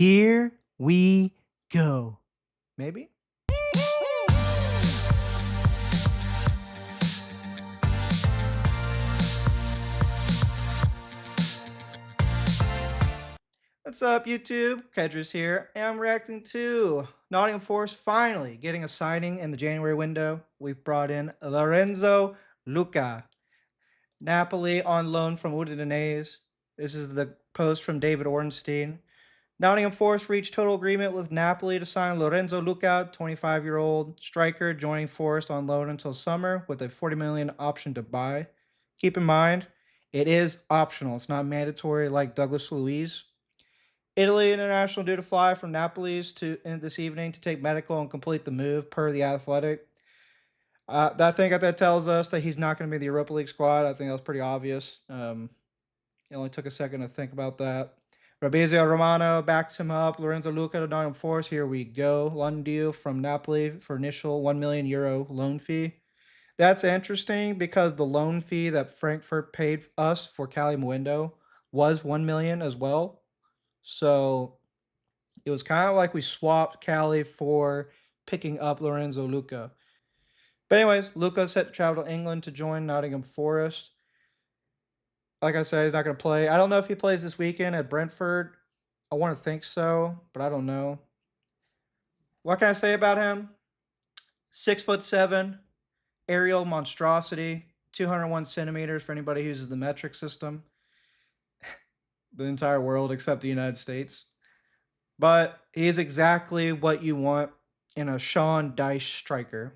Here we go. Maybe? What's up, YouTube? Kedris here, and I'm reacting to Nottingham Forest finally getting a signing in the January window. We've brought in Lorenzo Luca, Napoli on loan from Udinese. This is the post from David Ornstein. Nottingham Forest reached total agreement with Napoli to sign Lorenzo Luca, 25-year-old striker, joining Forest on loan until summer with a $40 million option to buy. Keep in mind, it is optional. It's not mandatory like Douglas Luiz. Italy international due to fly from Napoli to this evening to take medical and complete the move, per the Athletic. I think that tells us that he's not going to be the Europa League squad. I think that was pretty obvious. It only took a second to think about that. Fabrizio Romano backs him up. Lorenzo Luca to Nottingham Forest. Here we go. London deal from Napoli for initial €1 million loan fee. That's interesting because the loan fee that Frankfurt paid us for Cali Muendo was $1 million as well. So it was kind of like we swapped Cali for picking up Lorenzo Luca. But anyways, Luca set to travel to England to join Nottingham Forest. Like I said, he's not going to play. I don't know if he plays this weekend at Brentford. I want to think so, but I don't know. What can I say about him? 6'7", aerial monstrosity, 201 centimeters for anybody who uses the metric system. The entire world except the United States. But he is exactly what you want in a Sean Dyche striker.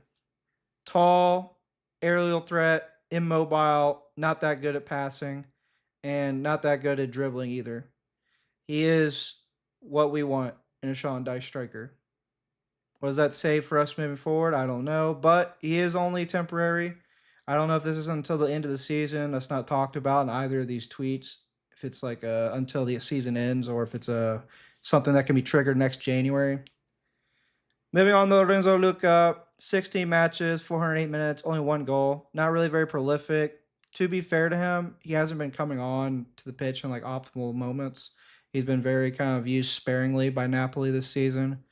Tall, aerial threat, immobile, not that good at passing, and not that good at dribbling either. He is what we want in a Sean Dyche striker. What does that say for us moving forward? I don't know, but he is only temporary. I don't know if this is until the end of the season. That's not talked about in either of these tweets. If it's like until the season ends, or if it's something that can be triggered next January. Moving on to Lorenzo Luca, 16 matches, 408 minutes, only one goal. Not really very prolific. To be fair to him, he hasn't been coming on to the pitch in like optimal moments. He's been very kind of used sparingly by Napoli this season.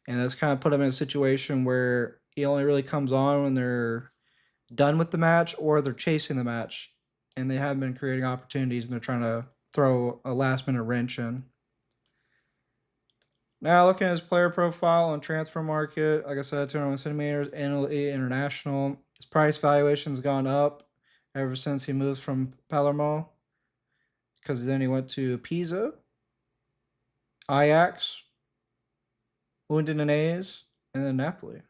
And that's kind of put him in a situation where he only really comes on when they're done with the match or they're chasing the match. And they haven't been creating opportunities, and they're trying to throw a last-minute wrench in. Now, looking at his player profile on transfer market, like I said, 201 centimeters, international. His price valuation has gone up ever since he moves from Palermo, because then he went to Pisa, Ajax, Udinese, and then Napoli.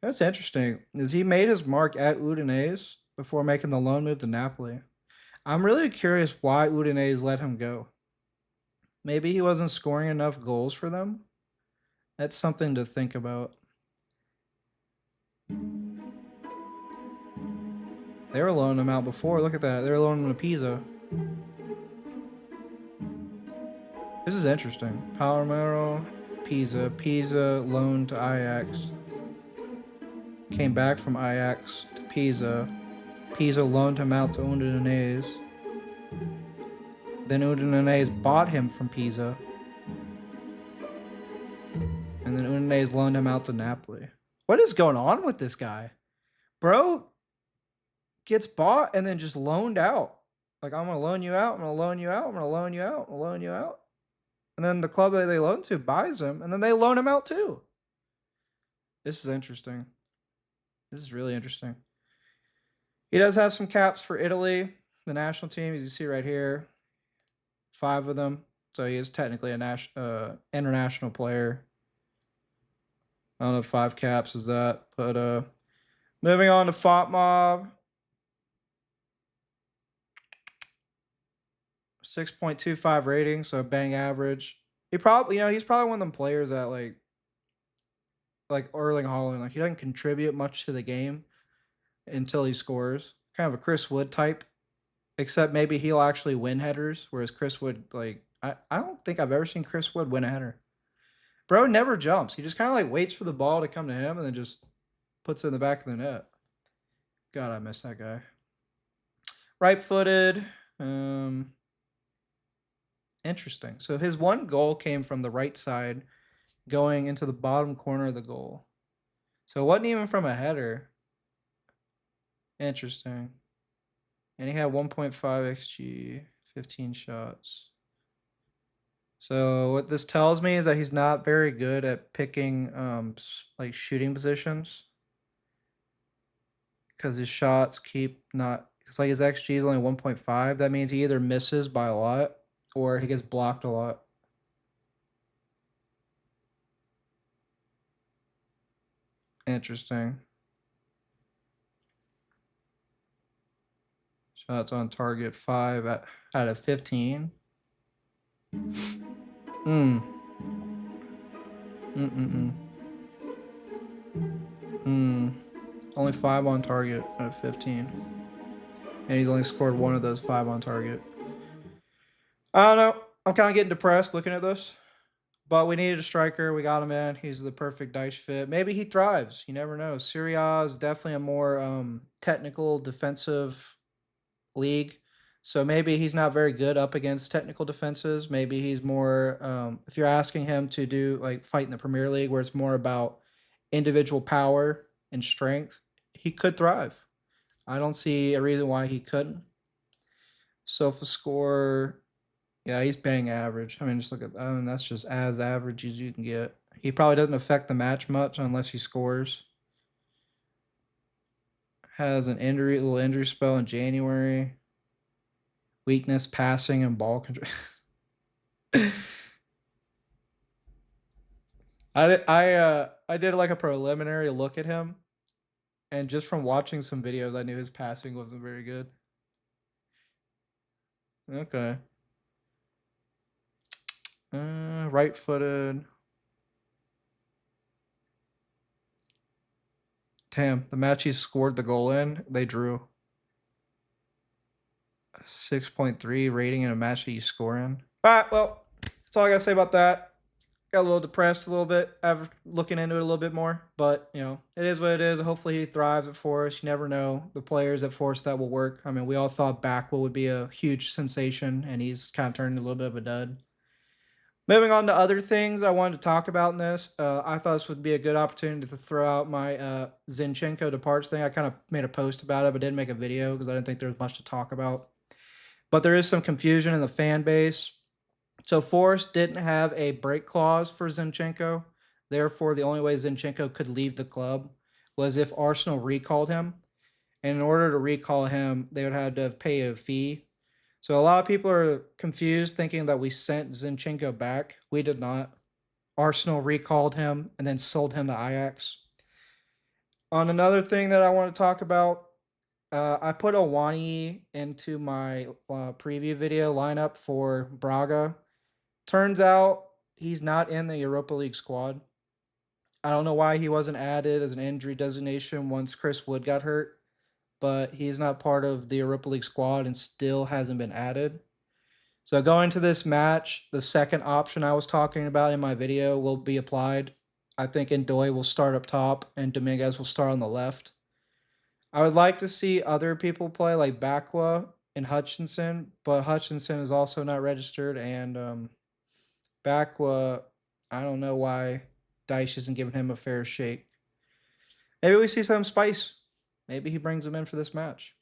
That's interesting. Is he made his mark at Udinese before making the loan move to Napoli? I'm really curious why Udinese let him go. Maybe he wasn't scoring enough goals for them. That's something to think about. They were loaning him out before. Look at that. They were loaning him to Pisa. This is interesting. Palermo, Pisa. Pisa loaned to Ajax. Came back from Ajax to Pisa. Pisa loaned him out to Udinese. Then Udinese bought him from Pisa. And then Udinese loaned him out to Napoli. What is going on with this guy? Bro gets bought and then just loaned out. Like, I'm going to loan you out, I'm going to loan you out, I'm going to loan you out, I'm going to loan you out. And then the club that they loan to buys him, and then they loan him out too. This is interesting. This is really interesting. He does have some caps for Italy, the national team, as you see right here. 5 of them. So he is technically a international player. I don't know if 5 caps is that. But moving on to FOTMob. 6.25 rating, so bang average. He's probably one of them players that like Erling Haaland, like he doesn't contribute much to the game until he scores. Kind of a Chris Wood type, except maybe he'll actually win headers, whereas Chris Wood, like I don't think I've ever seen Chris Wood win a header. Bro never jumps. He just kind of like waits for the ball to come to him and then just puts it in the back of the net. God, I miss that guy. Right-footed. Interesting. So his one goal came from the right side, going into the bottom corner of the goal. So it wasn't even from a header. Interesting. And he had 1.5 xG, 15 shots. So what this tells me is that he's not very good at picking like shooting positions, because his shots keep not. It's like his xG is only 1.5. That means he either misses by a lot or he gets blocked a lot. Interesting. Shots on target 5 out of 15. Hmm. Only 5 on target out of 15. And he's only scored one of those 5 on target. I don't know. I'm kind of getting depressed looking at this. But we needed a striker. We got him in. He's the perfect dice fit. Maybe he thrives. You never know. Serie A is definitely a more technical defensive league. So maybe he's not very good up against technical defenses. Maybe he's more, if you're asking him to do like fight in the Premier League where it's more about individual power and strength, he could thrive. I don't see a reason why he couldn't. Sofa score, yeah, he's bang average. I mean, just look at that. I mean, that's just as average as you can get. He probably doesn't affect the match much unless he scores. Has an little injury spell in January. Weakness, passing, and ball control. I did like a preliminary look at him, and just from watching some videos, I knew his passing wasn't very good. Okay. Right-footed. Damn, the match he scored the goal in, they drew. 6.3 rating in a match that you score in. All right, well, that's all I gotta say about that. Got a little depressed a little bit after looking into it a little bit more, but you know, it is what it is. Hopefully he thrives at Forest. You never know the players at Forest that will work. I mean, we all thought Backwell would be a huge sensation, and he's kind of turned into a little bit of a dud. Moving on to other things I wanted to talk about in this, I thought this would be a good opportunity to throw out my Zinchenko departs thing. I kind of made a post about it, but didn't make a video because I didn't think there was much to talk about. But there is some confusion in the fan base. So Forest didn't have a break clause for Zinchenko. Therefore, the only way Zinchenko could leave the club was if Arsenal recalled him. And in order to recall him, they would have to pay a fee. So a lot of people are confused, thinking that we sent Zinchenko back. We did not. Arsenal recalled him and then sold him to Ajax. On another thing that I want to talk about, I put Awani into my preview video lineup for Braga. Turns out he's not in the Europa League squad. I don't know why he wasn't added as an injury designation once Chris Wood got hurt, but he's not part of the Europa League squad and still hasn't been added. So going to this match, the second option I was talking about in my video will be applied. I think Ndoye will start up top and Dominguez will start on the left. I would like to see other people play like Bakwa and Hutchinson, but Hutchinson is also not registered, and Bakwa, I don't know why Dice isn't giving him a fair shake. Maybe we see some spice. Maybe he brings him in for this match.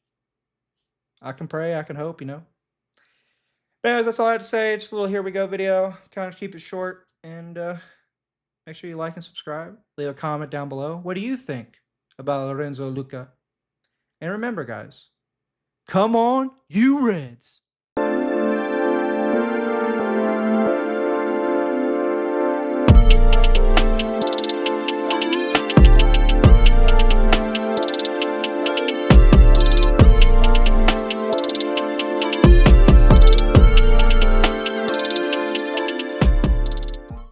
I can pray, I can hope, you know. But anyways, that's all I had to say. Just a little here we go video. Kind of keep it short, and make sure you like and subscribe. Leave a comment down below. What do you think about Lorenzo Luca? And remember, guys, come on, you Reds!